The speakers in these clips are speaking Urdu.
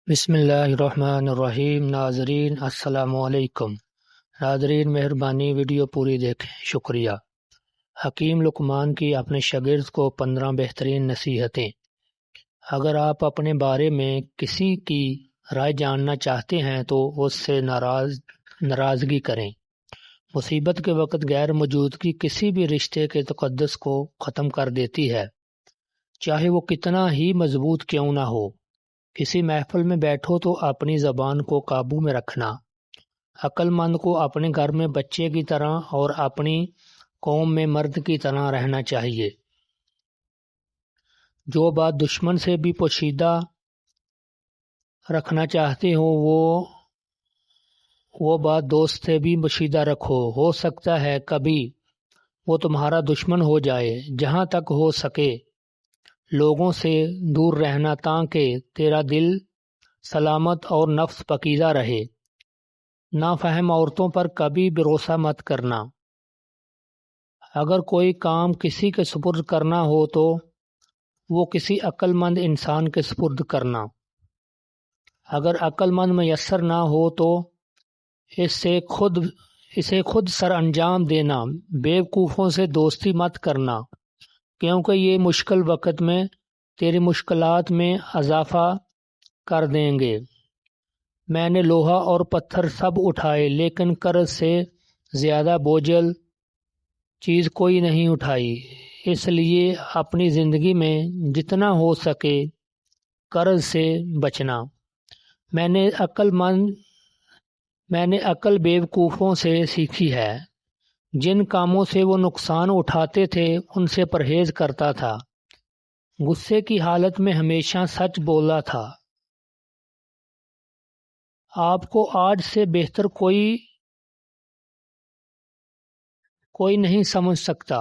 بسم اللہ الرحمن الرحیم۔ ناظرین السلام علیکم۔ ناظرین مہربانی ویڈیو پوری دیکھیں، شکریہ۔ حکیم لقمان کی اپنے شاگرد کو 15 بہترین نصیحتیں۔ اگر آپ اپنے بارے میں کسی کی رائے جاننا چاہتے ہیں تو اس سے ناراضگی کریں۔ مصیبت کے وقت غیر موجودگی کسی بھی رشتے کے تقدس کو ختم کر دیتی ہے، چاہے وہ کتنا ہی مضبوط کیوں نہ ہو۔ کسی محفل میں بیٹھو تو اپنی زبان کو قابو میں رکھنا۔ عقل مند کو اپنے گھر میں بچے کی طرح اور اپنی قوم میں مرد کی طرح رہنا چاہیے۔ جو بات دشمن سے بھی پوشیدہ رکھنا چاہتے ہو وہ بات دوست سے بھی پوشیدہ رکھو۔ ہو سکتا ہے کبھی وہ تمہارا دشمن ہو جائے۔ جہاں تک ہو سکے لوگوں سے دور رہنا تاکہ تیرا دل سلامت اور نفس پاکیزہ رہے۔ نافہم عورتوں پر کبھی بھروسہ مت کرنا۔ اگر کوئی کام کسی کے سپرد کرنا ہو تو وہ کسی عقل مند انسان کے سپرد کرنا۔ اگر عقل مند میسر نہ ہو تو اسے خود سر انجام دینا۔ بیوقوفوں سے دوستی مت کرنا، کیونکہ یہ مشکل وقت میں تیری مشکلات میں اضافہ کر دیں گے۔ میں نے لوہا اور پتھر سب اٹھائے لیکن قرض سے زیادہ بوجھل چیز کوئی نہیں اٹھائی۔ اس لیے اپنی زندگی میں جتنا ہو سکے قرض سے بچنا۔ میں نے عقل بیوقوفوں سے سیکھی ہے۔ جن کاموں سے وہ نقصان اٹھاتے تھے ان سے پرہیز کرتا تھا۔ غصے کی حالت میں ہمیشہ سچ بولا تھا۔ آپ کو آج سے بہتر کوئی نہیں سمجھ سکتا،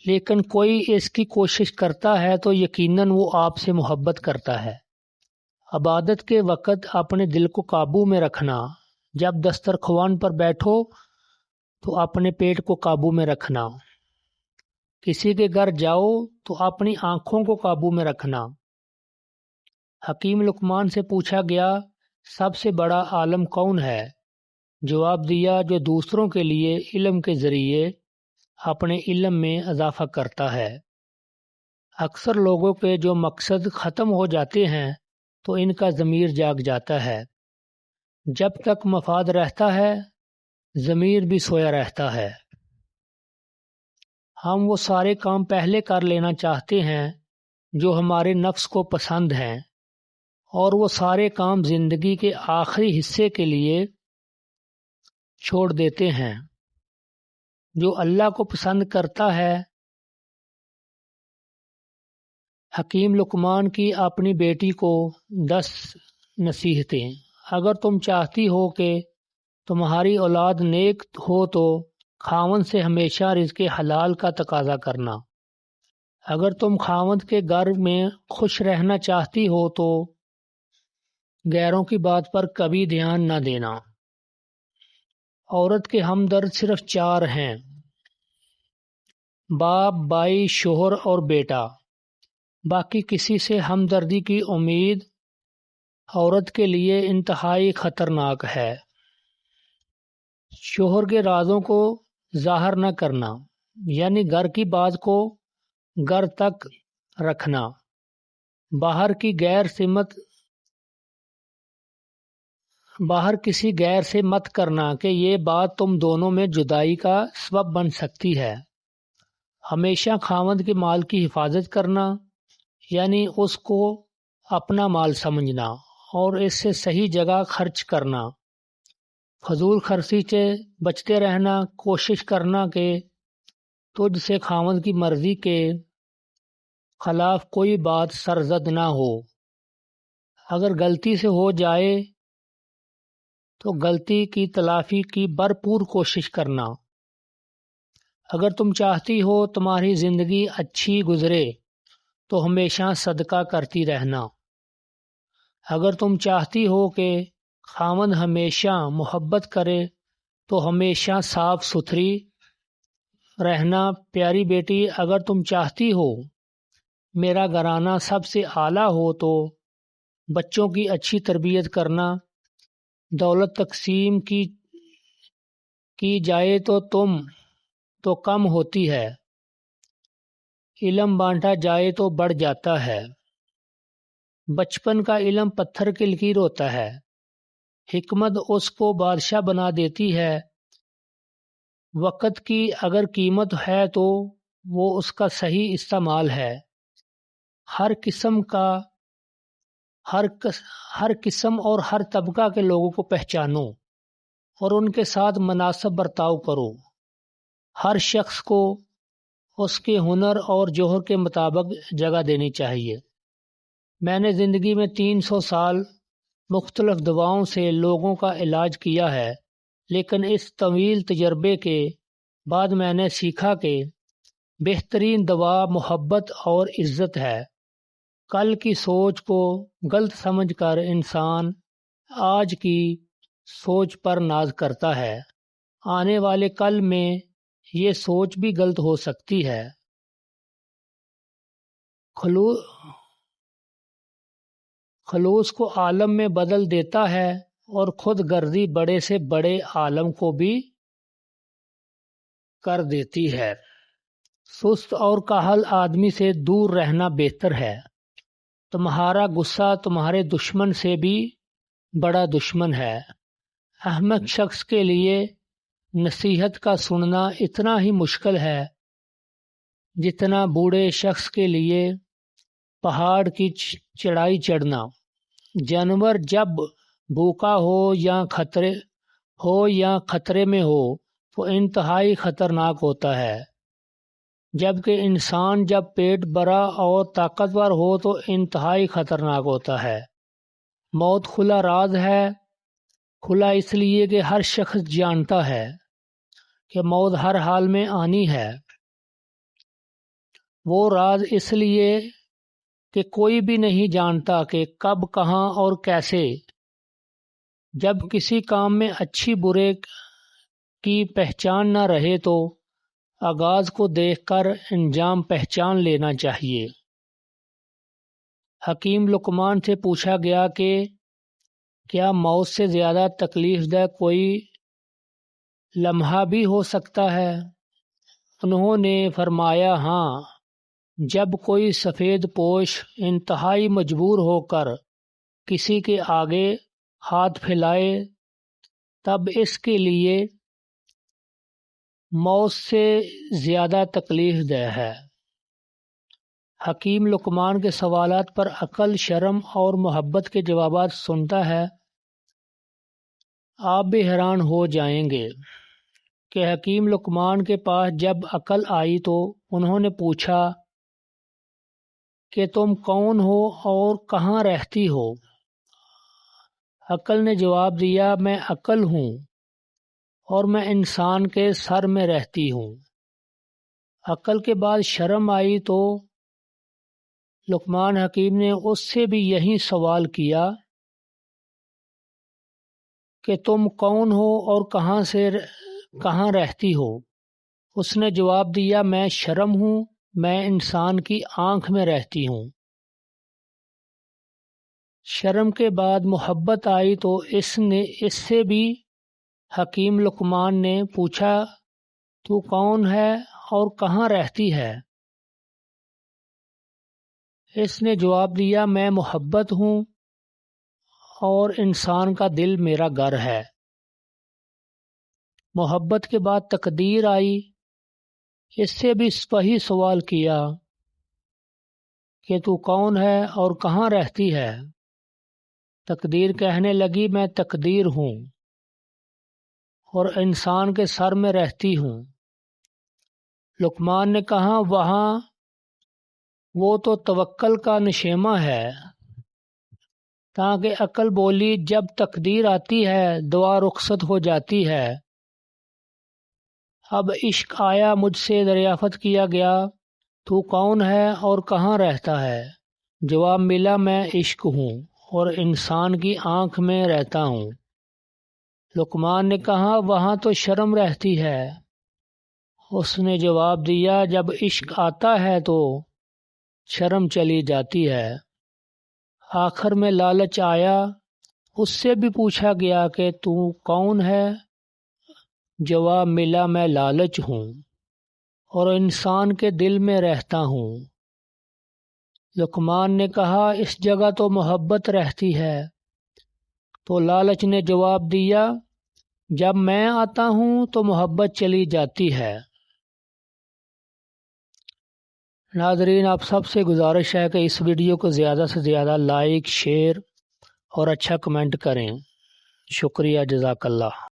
لیکن کوئی اس کی کوشش کرتا ہے تو یقیناً وہ آپ سے محبت کرتا ہے۔ عبادت کے وقت اپنے دل کو قابو میں رکھنا۔ جب دسترخوان پر بیٹھو تو اپنے پیٹ کو قابو میں رکھنا۔ کسی کے گھر جاؤ تو اپنی آنکھوں کو قابو میں رکھنا۔ حکیم لقمان سے پوچھا گیا، سب سے بڑا عالم کون ہے؟ جواب دیا، جو دوسروں کے لیے علم کے ذریعے اپنے علم میں اضافہ کرتا ہے۔ اکثر لوگوں کے جو مقصد ختم ہو جاتے ہیں تو ان کا ضمیر جاگ جاتا ہے۔ جب تک مفاد رہتا ہے ضمیر بھی سویا رہتا ہے۔ ہم وہ سارے کام پہلے کر لینا چاہتے ہیں جو ہمارے نفس کو پسند ہیں، اور وہ سارے کام زندگی کے آخری حصے کے لیے چھوڑ دیتے ہیں۔ جو اللہ کو پسند کرتا ہے۔ حکیم لقمان کی اپنی بیٹی کو 10 نصیحتیں۔ اگر تم چاہتی ہو کہ تمہاری اولاد نیک ہو تو خاوند سے ہمیشہ رزق حلال کا تقاضا کرنا۔ اگر تم خاوند کے گھر میں خوش رہنا چاہتی ہو تو غیروں کی بات پر کبھی دھیان نہ دینا۔ عورت کے ہمدرد صرف 4 ہیں: باپ، بھائی، شوہر اور بیٹا۔ باقی کسی سے ہمدردی کی امید عورت کے لیے انتہائی خطرناک ہے۔ شوہر کے رازوں کو ظاہر نہ کرنا، یعنی گھر کی بات کو گھر تک رکھنا۔ باہر کسی غیر سے مت کرنا کہ یہ بات تم دونوں میں جدائی کا سبب بن سکتی ہے۔ ہمیشہ خاوند کے مال کی حفاظت کرنا، یعنی اس کو اپنا مال سمجھنا اور اس سے صحیح جگہ خرچ کرنا۔ فضول خرچی سے بچتے رہنا۔ کوشش کرنا کہ تجھ سے خاوند کی مرضی کے خلاف کوئی بات سرزد نہ ہو۔ اگر غلطی سے ہو جائے تو غلطی کی تلافی کی بھرپور کوشش کرنا۔ اگر تم چاہتی ہو تمہاری زندگی اچھی گزرے تو ہمیشہ صدقہ کرتی رہنا۔ اگر تم چاہتی ہو کہ خاوند ہمیشہ محبت کرے تو ہمیشہ صاف ستھری رہنا۔ پیاری بیٹی، اگر تم چاہتی ہو میرا گھرانہ سب سے اعلیٰ ہو تو بچوں کی اچھی تربیت کرنا، دولت تقسیم کی جائے تو کم ہوتی ہے، علم بانٹا جائے تو بڑھ جاتا ہے۔ بچپن کا علم پتھر کی لکیر ہوتا ہے، حکمت اس کو بادشاہ بنا دیتی ہے۔ وقت کی اگر قیمت ہے تو وہ اس کا صحیح استعمال ہے۔ ہر قسم اور ہر طبقہ کے لوگوں کو پہچانو اور ان کے ساتھ مناسب برتاؤ کرو۔ ہر شخص کو اس کے ہنر اور جوہر کے مطابق جگہ دینی چاہیے۔ میں نے زندگی میں 300 سال مختلف دواؤں سے لوگوں کا علاج کیا ہے، لیکن اس طویل تجربے کے بعد میں نے سیکھا کہ بہترین دوا محبت اور عزت ہے۔ کل کی سوچ کو غلط سمجھ کر انسان آج کی سوچ پر ناز کرتا ہے، آنے والے کل میں یہ سوچ بھی غلط ہو سکتی ہے۔ خلوص کو عالم میں بدل دیتا ہے اور خود غرضی بڑے سے بڑے عالم کو بھی کر دیتی ہے۔ سست اور کاہل آدمی سے دور رہنا بہتر ہے۔ تمہارا غصہ تمہارے دشمن سے بھی بڑا دشمن ہے۔ احمق شخص کے لیے نصیحت کا سننا اتنا ہی مشکل ہے جتنا بوڑھے شخص کے لیے پہاڑ کی چڑھائی چڑھنا۔ جانور جب بھوکا ہو یا خطرے میں ہو تو انتہائی خطرناک ہوتا ہے، جبکہ انسان جب پیٹ بھرا اور طاقتور ہو تو انتہائی خطرناک ہوتا ہے۔ موت کھلا راز ہے، کھلا اس لیے کہ ہر شخص جانتا ہے کہ موت ہر حال میں آنی ہے۔ وہ راز اس لیے کہ کوئی بھی نہیں جانتا کہ کب، کہاں اور کیسے۔ جب کسی کام میں اچھی برے کی پہچان نہ رہے تو آغاز کو دیکھ کر انجام پہچان لینا چاہیے۔ حکیم لقمان سے پوچھا گیا کہ کیا موت سے زیادہ تکلیف دہ کوئی لمحہ بھی ہو سکتا ہے؟ انہوں نے فرمایا ہاں، جب کوئی سفید پوش انتہائی مجبور ہو کر کسی کے آگے ہاتھ پھیلائے تب اس کے لیے موت سے زیادہ تکلیف دہ ہے۔ حکیم لقمان کے سوالات پر عقل، شرم اور محبت کے جوابات سنتا ہے۔ آپ بھی حیران ہو جائیں گے کہ حکیم لقمان کے پاس جب عقل آئی تو انہوں نے پوچھا کہ تم کون ہو اور کہاں رہتی ہو؟ عقل نے جواب دیا، میں عقل ہوں اور میں انسان کے سر میں رہتی ہوں۔ عقل کے بعد شرم آئی تو لقمان حکیم نے اس سے بھی یہی سوال کیا کہ تم کون ہو اور کہاں رہتی ہو؟ اس نے جواب دیا، میں شرم ہوں، میں انسان کی آنکھ میں رہتی ہوں۔ شرم کے بعد محبت آئی تو اس سے بھی حکیم لقمان نے پوچھا، تو کون ہے اور کہاں رہتی ہے؟ اس نے جواب دیا، میں محبت ہوں اور انسان کا دل میرا گھر ہے۔ محبت کے بعد تقدیر آئی، اس سے بھی وہی سوال کیا کہ تو کون ہے اور کہاں رہتی ہے؟ تقدیر کہنے لگی، میں تقدیر ہوں اور انسان کے سر میں رہتی ہوں۔ لقمان نے کہا، وہاں وہ تو توکل کا نشیمہ ہے۔ تاکہ عقل بولی، جب تقدیر آتی ہے دعا رخصت ہو جاتی ہے۔ اب عشق آیا، مجھ سے دریافت کیا گیا، تو کون ہے اور کہاں رہتا ہے؟ جواب ملا، میں عشق ہوں اور انسان کی آنکھ میں رہتا ہوں۔ لقمان نے کہا، وہاں تو شرم رہتی ہے۔ اس نے جواب دیا، جب عشق آتا ہے تو شرم چلی جاتی ہے۔ آخر میں لالچ آیا، اس سے بھی پوچھا گیا کہ تو کون ہے؟ جواب ملا، میں لالچ ہوں اور انسان کے دل میں رہتا ہوں۔ لقمان نے کہا، اس جگہ تو محبت رہتی ہے۔ تو لالچ نے جواب دیا، جب میں آتا ہوں تو محبت چلی جاتی ہے۔ ناظرین، آپ سب سے گزارش ہے کہ اس ویڈیو کو زیادہ سے زیادہ لائک، شیئر اور اچھا کمنٹ کریں۔ شکریہ، جزاک اللہ۔